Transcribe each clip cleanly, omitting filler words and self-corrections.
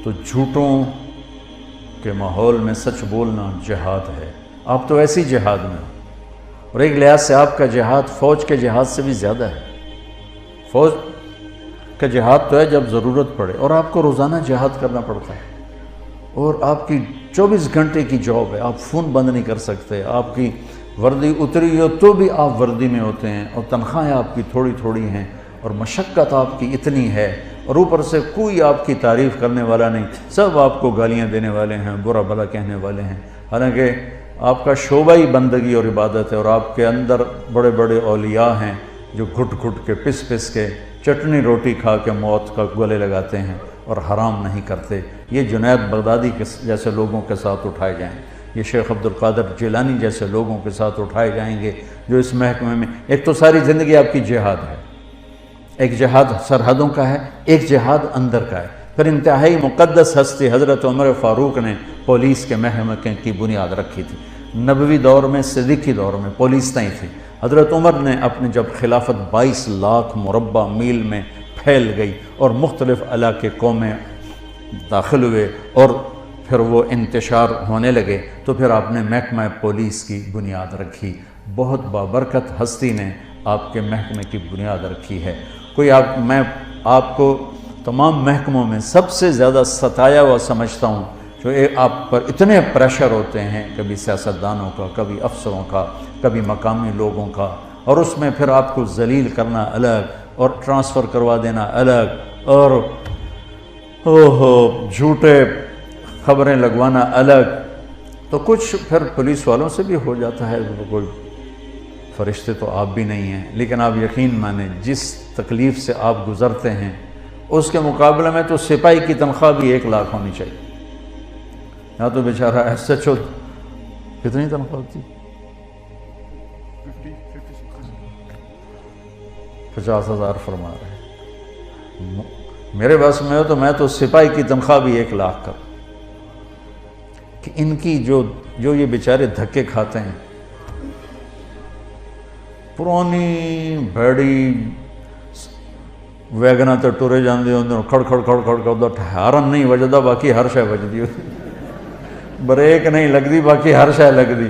تو جھوٹوں کے ماحول میں سچ بولنا جہاد ہے۔ آپ تو ایسی جہاد میں ہو، اور ایک لحاظ سے آپ کا جہاد فوج کے جہاد سے بھی زیادہ ہے۔ فوج کا جہاد تو ہے جب ضرورت پڑے، اور آپ کو روزانہ جہاد کرنا پڑتا ہے، اور آپ کی 24 گھنٹے کی جاب ہے، آپ فون بند نہیں کر سکتے، آپ کی وردی اتری ہو تو بھی آپ وردی میں ہوتے ہیں، اور تنخواہیں آپ کی تھوڑی تھوڑی ہیں، اور مشقت آپ کی اتنی ہے، اور اوپر سے کوئی آپ کی تعریف کرنے والا نہیں، سب آپ کو گالیاں دینے والے ہیں، برا بھلا کہنے والے ہیں۔ حالانکہ آپ کا شعبہ ہی بندگی اور عبادت ہے، اور آپ کے اندر بڑے بڑے اولیاء ہیں جو گھٹ گھٹ کے پس پس کے چٹنی روٹی کھا کے موت کا گلے لگاتے ہیں اور حرام نہیں کرتے۔ یہ جنید بغدادی کے جیسے لوگوں کے ساتھ اٹھائے جائیں، یہ شیخ عبد القادر جیلانی جیسے لوگوں کے ساتھ اٹھائے جائیں گے جو اس محکمے میں، ایک تو ساری زندگی آپ کی جہاد ہے، ایک جہاد سرحدوں کا ہے، ایک جہاد اندر کا ہے۔ پھر انتہائی مقدس ہستی حضرت عمر فاروق نے پولیس کے محکمے کی بنیاد رکھی تھی۔ نبوی دور میں، صدیقی دور میں پولیس نہیں تھی۔ حضرت عمر نے اپنے جب خلافت 22 لاکھ مربع میل میں پھیل گئی اور مختلف علاقے قومیں داخل ہوئے اور پھر وہ انتشار ہونے لگے، تو پھر آپ نے محکمہ پولیس کی بنیاد رکھی۔ بہت بابرکت ہستی نے آپ کے محکمے کی بنیاد رکھی ہے۔ میں آپ کو تمام محکموں میں سب سے زیادہ ستایا ہوا سمجھتا ہوں، جو آپ پر اتنے پریشر ہوتے ہیں، کبھی سیاستدانوں کا، کبھی افسروں کا، کبھی مقامی لوگوں کا، اور اس میں پھر آپ کو ذلیل کرنا الگ اور ٹرانسفر کروا دینا الگ، اور جھوٹے خبریں لگوانا الگ۔ تو کچھ پھر پولیس والوں سے بھی ہو جاتا ہے، کوئی فرشتے تو آپ بھی نہیں ہیں، لیکن آپ یقین مانیں جس تکلیف سے آپ گزرتے ہیں اس کے مقابلے میں تو سپاہی کی تنخواہ بھی 1 لاکھ ہونی چاہیے۔ یا تو بیچارہ ایس ایچ او کتنی تنخواہ ہوتی؟ 50,000 فرما رہے ہیں۔ میرے بس میں ہو تو میں تو سپاہی کی تنخواہ بھی 1 لاکھ کر، کہ ان کی جو یہ بیچارے دھکے کھاتے ہیں، پرانی بھیڑی ویگنا تے ٹرے جاندے ہوندے، کھڑ کھڑ کھڑ کھڑ کھڑ، ہارن نہیں وجدا باقی ہر شے وجدی ہوتی، بریک نہیں لگدی باقی ہر شے لگدی۔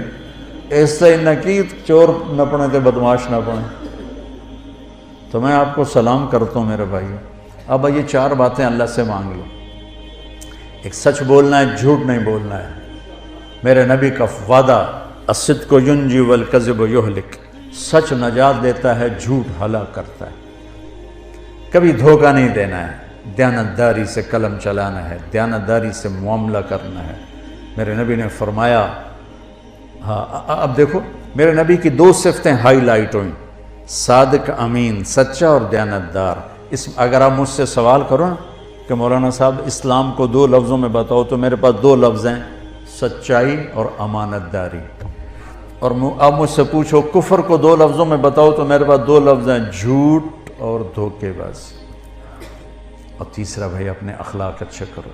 اس سے انہیں کی چور نپنے تے بدماش نپنے۔ تو میں آپ کو سلام کرتا ہوں میرے بھائی۔ اب یہ 4 باتیں اللہ سے مانگ لو۔ ایک سچ بولنا ہے، جھوٹ نہیں بولنا ہے۔ میرے نبی کا وعدہ، الصدق ینجی والکذب یہلک، سچ نجات دیتا ہے، جھوٹ ہلاک کرتا ہے۔ کبھی دھوکہ نہیں دینا ہے، دیانتداری سے قلم چلانا ہے، دیانتداری سے معاملہ کرنا ہے۔ میرے نبی نے فرمایا، اب دیکھو میرے نبی کی 2 صفتیں ہائی لائٹ ہوئیں، صادق امین، سچا اور دیانتدار۔ اگر آپ مجھ سے سوال کرو نا کہ مولانا صاحب اسلام کو 2 لفظوں میں بتاؤ، تو میرے پاس 2 لفظ ہیں، سچائی اور امانت داری۔ اور آپ مجھ سے پوچھو کفر کو 2 لفظوں میں بتاؤ، تو میرے پاس 2 لفظ ہیں، جھوٹ اور دھوکے بازی۔ اور تیسرا بھائی اپنے اخلاق اچھے کرو،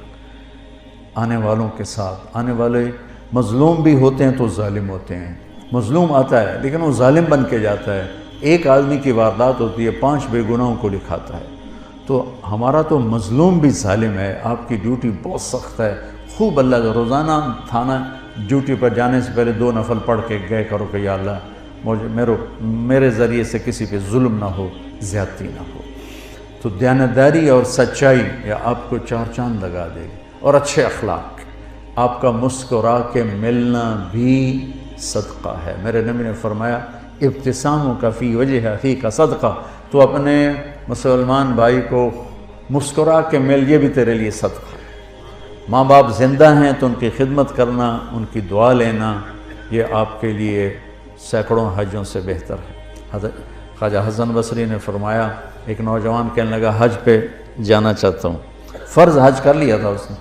آنے والوں کے ساتھ۔ آنے والے مظلوم بھی ہوتے ہیں تو ظالم ہوتے ہیں، مظلوم آتا ہے لیکن وہ ظالم بن کے جاتا ہے۔ ایک آدمی کی واردات ہوتی ہے، 5 بے گناہوں کو لکھاتا ہے۔ تو ہمارا تو مظلوم بھی ظالم ہے۔ آپ کی ڈیوٹی بہت سخت ہے، خوب اللہ کا روزانہ تھانہ ڈیوٹی پر جانے سے پہلے 2 نفل پڑھ کے گئے کرو کہ یا اللہ میرے ذریعے سے کسی پہ ظلم نہ ہو، زیادتی نہ ہو۔ تو دیانتداری اور سچائی یہ آپ کو 4 چاند لگا دے گی، اور اچھے اخلاق۔ آپ کا مسکرا کے ملنا بھی صدقہ ہے۔ میرے نبی نے فرمایا، ابتساموں کا فی وجہ اخیک کا صدقہ، تو اپنے مسلمان بھائی کو مسکرا کے مل، یہ بھی تیرے لیے صدقہ ہے۔ ماں باپ زندہ ہیں تو ان کی خدمت کرنا، ان کی دعا لینا، یہ آپ کے لیے سینکڑوں حجوں سے بہتر ہے۔ حضرت خواجہ حسن بصری نے فرمایا، ایک نوجوان کہنے لگا حج پہ جانا چاہتا ہوں، فرض حج کر لیا تھا اس نے،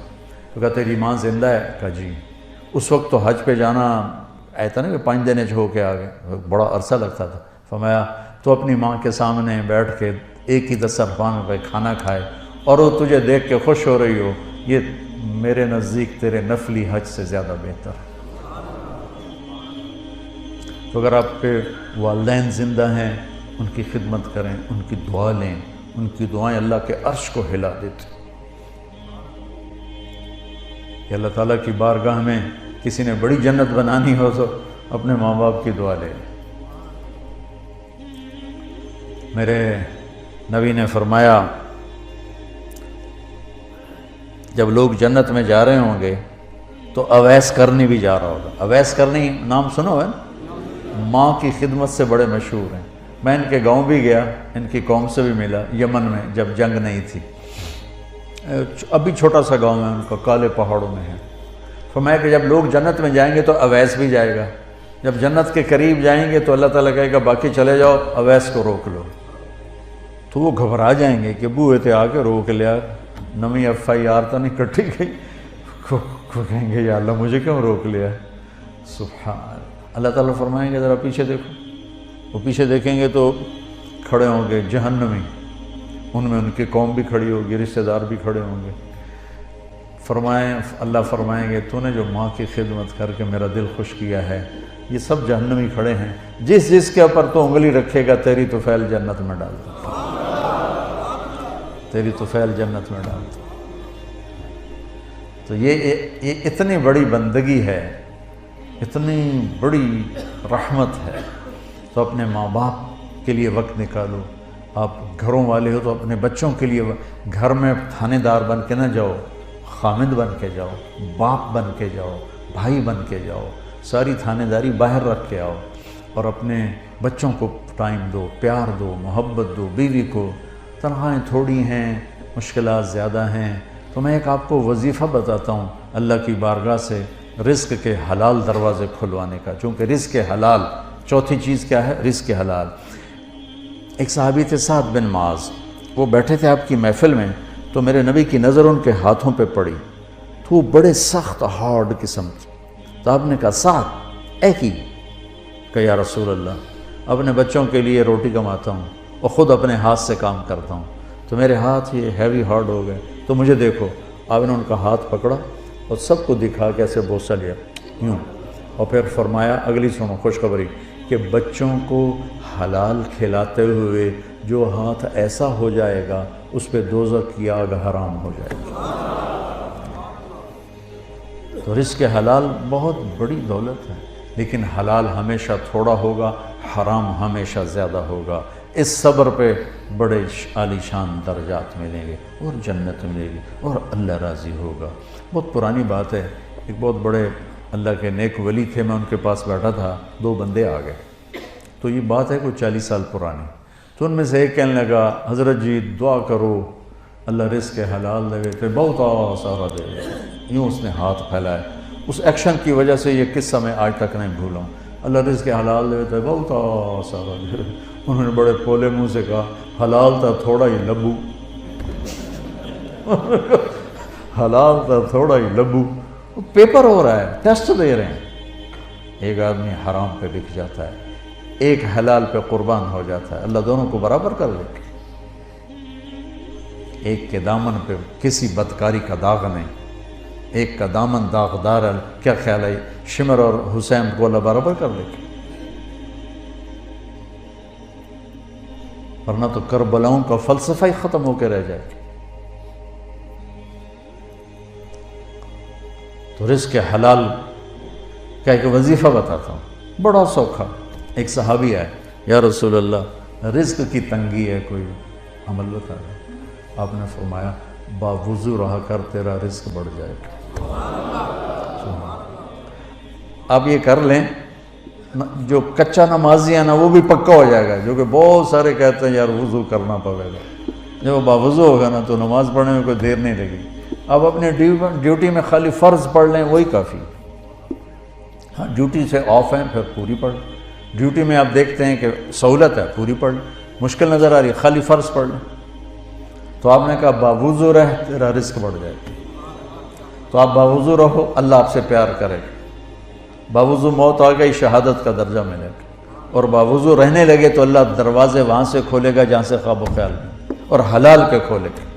تو کہا تیری ماں زندہ ہے؟ کہا جی۔ اس وقت تو حج پہ جانا ایسا نہیں کہ 5 دن ہو کے آ گئے، بڑا عرصہ لگتا تھا۔ فرمایا تو اپنی ماں کے سامنے بیٹھ کے ایک ہی دسترخوان پہ کھانا کھائے، اور وہ تجھے دیکھ کے خوش ہو رہی ہو، یہ میرے نزدیک تیرے نفلی حج سے زیادہ بہتر ہے۔ تو اگر آپ کے والدین زندہ ہیں، ان کی خدمت کریں، ان کی دعا لیں، ان کی دعائیں اللہ کے عرش کو ہلا دیتی۔ کہ اللہ تعالیٰ کی بارگاہ میں کسی نے بڑی جنت بنانی ہو تو اپنے ماں باپ کی دعا لے. میرے نبی نے فرمایا جب لوگ جنت میں جا رہے ہوں گے تو اویس کرنی بھی جا رہا ہوگا. اویس کرنی نام سنو ہے نا؟ ماں کی خدمت سے بڑے مشہور ہیں. میں ان کے گاؤں بھی گیا, ان کی قوم سے بھی ملا یمن میں جب جنگ نہیں تھی. ابھی چھوٹا سا گاؤں ہے ان کا, کالے پہاڑوں میں ہے. فرمایا کہ جب لوگ جنت میں جائیں گے تو اویس بھی جائے گا. جب جنت کے قریب جائیں گے تو اللہ تعالیٰ کہے گا باقی چلے جاؤ, اویس کو روک لو. تو وہ گھبرا جائیں گے کہ بوئے تے آ کے روک لیا, نمی FIR تو نہیں کٹی گئی. کہیں گے یا اللہ مجھے کیوں روک لیا. سبحان اللہ تعالیٰ فرمائیں گے ذرا پیچھے دیکھو. وہ پیچھے دیکھیں گے تو کھڑے ہوں گے جہنمی, ان میں ان کی قوم بھی کھڑی ہوگی, رشتہ دار بھی کھڑے ہوں گے. اللہ فرمائیں گے تو نے جو ماں کی خدمت کر کے میرا دل خوش کیا ہے, یہ سب جہنمی کھڑے ہیں, جس کے اوپر تو انگلی رکھے گا تیری طفیل جنت میں ڈال دو, تیری طفیل جنت میں ڈال دو. تو یہ اتنی بڑی بندگی ہے, اتنی بڑی رحمت ہے. تو اپنے ماں باپ کے لیے وقت نکالو. آپ گھروں والے ہو تو اپنے بچوں کے لیے گھر میں تھانے دار بن کے نہ جاؤ, خامد بن کے جاؤ, باپ بن کے جاؤ, بھائی بن کے جاؤ. ساری تھانے داری باہر رکھ کے آؤ اور اپنے بچوں کو ٹائم دو, پیار دو, محبت دو. بیوی کو تنخواہیں تھوڑی ہیں, مشکلات زیادہ ہیں, تو میں ایک آپ کو وظیفہ بتاتا ہوں اللہ کی بارگاہ سے رزق کے حلال دروازے کھلوانے کا. چونکہ رزق حلال, چوتھی چیز کیا ہے؟ رزق حلال. ایک صحابی تھے سعد بن معاذ, وہ بیٹھے تھے آپ کی محفل میں, تو میرے نبی کی نظر ان کے ہاتھوں پہ پڑی, تو وہ بڑے سخت ہارڈ قسم کی. تو آپ نے کہا سعد اے کی, کہ یا رسول اللہ اپنے بچوں کے لیے روٹی کماتا ہوں اور خود اپنے ہاتھ سے کام کرتا ہوں, تو میرے ہاتھ یہ ہیوی ہارڈ ہو گئے, تو مجھے دیکھو. آپ نے ان کا ہاتھ پکڑا اور سب کو دکھا کے ایسے بوسہ لیا یوں, اور پھر فرمایا اگلی سنو خوشخبری, کہ بچوں کو حلال کھلاتے ہوئے جو ہاتھ ایسا ہو جائے گا اس پہ دوزخ کی آگ حرام ہو جائے گی. تو رزق حلال بہت بڑی دولت ہے, لیکن حلال ہمیشہ تھوڑا ہوگا, حرام ہمیشہ زیادہ ہوگا. اس صبر پہ بڑے عالی شان درجات ملیں گے اور جنت ملے گی اور اللہ راضی ہوگا. بہت پرانی بات ہے, ایک بہت بڑے اللہ کے نیک ولی تھے, میں ان کے پاس بیٹھا تھا, دو بندے آ گئے. تو یہ بات ہے کوئی 40 سال پرانی. تو ان میں سے ایک کہنے لگا حضرت جی دعا کرو اللہ رزق حلال دے, تو بہت سارا دے. یوں اس نے ہاتھ پھیلائے. اس ایکشن کی وجہ سے یہ قصہ میں آج تک نہیں بھولا ہوں. اللہ رزق حلال دے تو بہت سارا دے. انہوں نے بڑے پولے منہ سے کہا حلال تھا تھوڑا ہی لبو, حلال تھا تھوڑا ہی لبو. پیپر ہو رہا ہے, ٹیسٹ دے رہے ہیں. ایک آدمی حرام پہ بک جاتا ہے, ایک حلال پہ قربان ہو جاتا ہے, اللہ دونوں کو برابر کر دے. ایک کے دامن پہ کسی بدکاری کا داغ نہیں, ایک کا دامن داغدار ہے. کیا خیال ہے شمر اور حسین کو اللہ برابر کر دے؟ ورنہ تو کربلاؤں کا فلسفہ ہی ختم ہو کے رہ جائے. تو رزق حلال کا ایک وظیفہ بتاتا ہوں, بڑا سوکھا. ایک صحابی آئے, یا رسول اللہ رزق کی تنگی ہے, کوئی عمل بتا رہا. آپ نے فرمایا باوضو رہا کر تیرا رزق بڑھ جائے گا. آپ یہ کر لیں, جو کچا نمازی ہے نا وہ بھی پکا ہو جائے گا, جو کہ بہت سارے کہتے ہیں یار وضو کرنا پڑے گا. جب وہ باوضو ہوگا نا تو نماز پڑھنے میں کوئی دیر نہیں لگی. آپ اپنی ڈیوٹی میں خالی فرض پڑھ لیں وہی کافی. ہاں ڈیوٹی سے آف ہیں پھر پوری پڑھ. ڈیوٹی میں آپ دیکھتے ہیں کہ سہولت ہے پوری پڑھ لیں, مشکل نظر آ رہی ہے خالی فرض پڑھ لیں. تو آپ نے کہا باوضو رہ تیرا رزق بڑھ جائے گا. تو آپ باوضو رہو, اللہ آپ سے پیار کرے گا. باوضو موت آ گئی شہادت کا درجہ ملے گا, اور باوضو رہنے لگے تو اللہ دروازے وہاں سے کھولے گا جہاں سے خواب و خیال نہیں, اور حلال کے کھولے گا.